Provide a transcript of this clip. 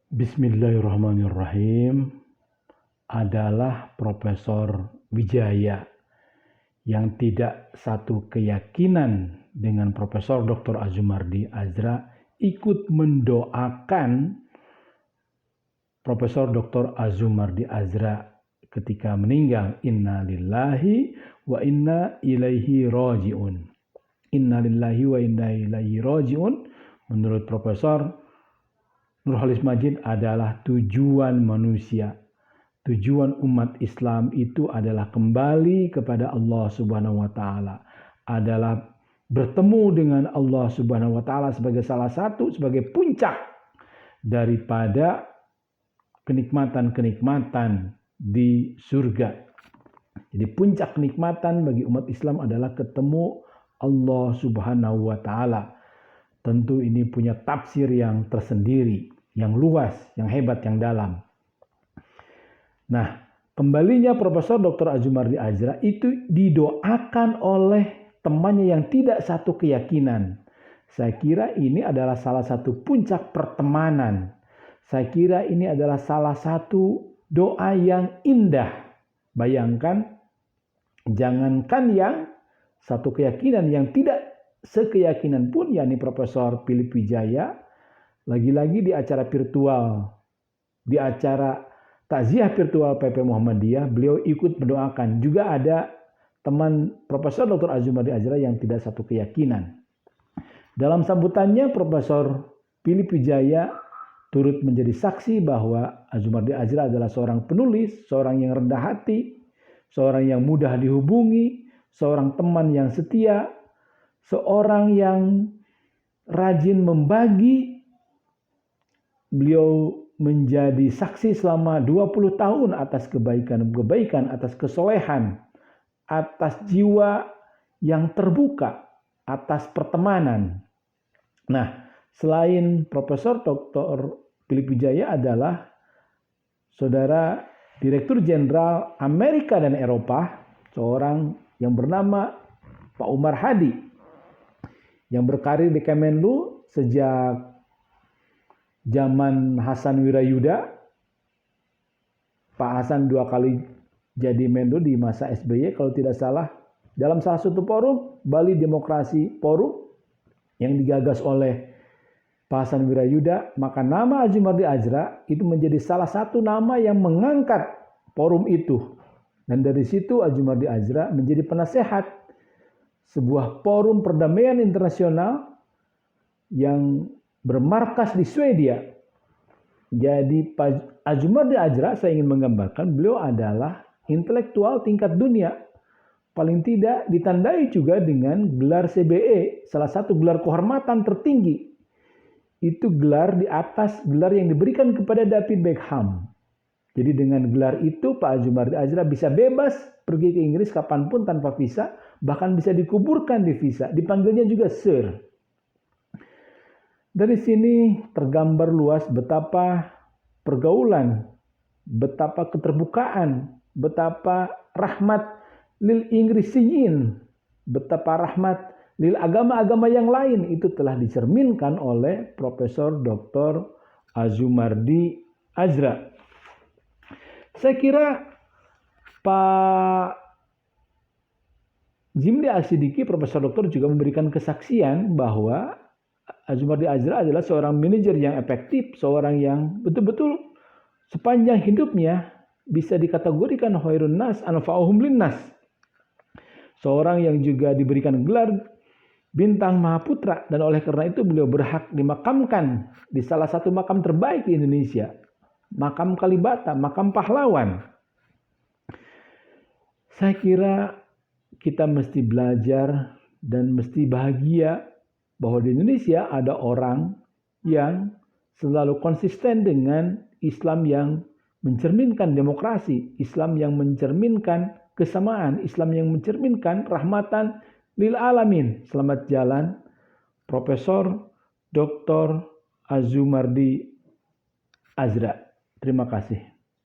Bismillahirrahmanirrahim adalah Profesor Wijaya yang tidak satu keyakinan dengan Profesor Dr. Azumardi Azra ikut mendoakan Profesor Dr. Azumardi Azra ketika meninggal. Inna lillahi wa inna ilaihi raji'un. Inna lillahi wa inna ilaihi raji'un menurut Profesor Nurholis Majid adalah tujuan manusia. Tujuan umat Islam itu adalah kembali kepada Allah Subhanahu wa taala, adalah bertemu dengan Allah Subhanahu wa taala sebagai salah satu, sebagai puncak daripada kenikmatan-kenikmatan di surga. Jadi puncak kenikmatan bagi umat Islam adalah ketemu Allah Subhanahu wa taala. Tentu ini punya tafsir yang tersendiri, yang luas, yang hebat, yang dalam. Nah, kembalinya Profesor Dr. Azumardi Azra itu didoakan oleh temannya yang tidak satu keyakinan. Saya kira ini adalah salah satu puncak pertemanan. Saya kira ini adalah salah satu doa yang indah. Bayangkan, jangankan yang satu keyakinan, yang tidak sekeyakinan pun, yakni Profesor Philip Wijaya, lagi-lagi di acara virtual, di acara takziah virtual PP Muhammadiyah, beliau ikut mendoakan. Juga ada teman Profesor Dr. Azumardi Azra yang tidak satu keyakinan. Dalam sambutannya, Profesor Philip Wijaya turut menjadi saksi bahwa Azumardi Azra adalah seorang penulis, seorang yang rendah hati, seorang yang mudah dihubungi, seorang teman yang setia, seorang yang rajin membagi. Beliau menjadi saksi selama 20 tahun atas kebaikan, atas kesolehan, atas jiwa yang terbuka, atas pertemanan. Nah, selain Profesor Dr. Philip Wijaya adalah Saudara Direktur Jenderal Amerika dan Eropa, seorang yang bernama Pak Umar Hadi, yang berkarir di Kemenlu sejak zaman Hasan Wirayuda. Pak Hasan 2 kali jadi Menlu di masa SBY kalau tidak salah. Dalam salah satu forum, Bali Demokrasi Forum, yang digagas oleh Pak Hasan Wirayuda, maka nama Azumardi Azra itu menjadi salah satu nama yang mengangkat forum itu. Dan dari situ Azumardi Azra menjadi penasehat sebuah forum perdamaian internasional yang bermarkas di Swedia. Jadi Pak Azumardi Azra, saya ingin menggambarkan, beliau adalah intelektual tingkat dunia. Paling tidak ditandai juga dengan gelar CBE, salah satu gelar kehormatan tertinggi. Itu gelar di atas gelar yang diberikan kepada David Beckham. Jadi dengan gelar itu Pak Azumardi Azra bisa bebas pergi ke Inggris kapanpun tanpa visa, bahkan bisa dikuburkan di visa, dipanggilnya juga Sir. Dari sini tergambar luas betapa pergaulan, betapa keterbukaan, betapa rahmat lil Ingrisiyin, betapa rahmat lil agama-agama yang lain itu telah dicerminkan oleh Profesor Dr. Azumardi Azra. Saya kira Pak Jimli Al-Sidiki, Profesor Doktor, juga memberikan kesaksian bahwa Azumardi Azra adalah seorang manajer yang efektif, seorang yang betul-betul sepanjang hidupnya bisa dikategorikan khairun nas anfa'uhum linnas. Seorang yang juga diberikan gelar bintang Mahaputra, dan oleh karena itu beliau berhak dimakamkan di salah satu makam terbaik di Indonesia, makam Kalibata, makam pahlawan. Saya kira kita mesti belajar dan mesti bahagia bahwa di Indonesia ada orang yang selalu konsisten dengan Islam yang mencerminkan demokrasi, Islam yang mencerminkan kesamaan, Islam yang mencerminkan rahmatan lil alamin. Selamat jalan Profesor Dr. Azumardi Azra. Terima kasih.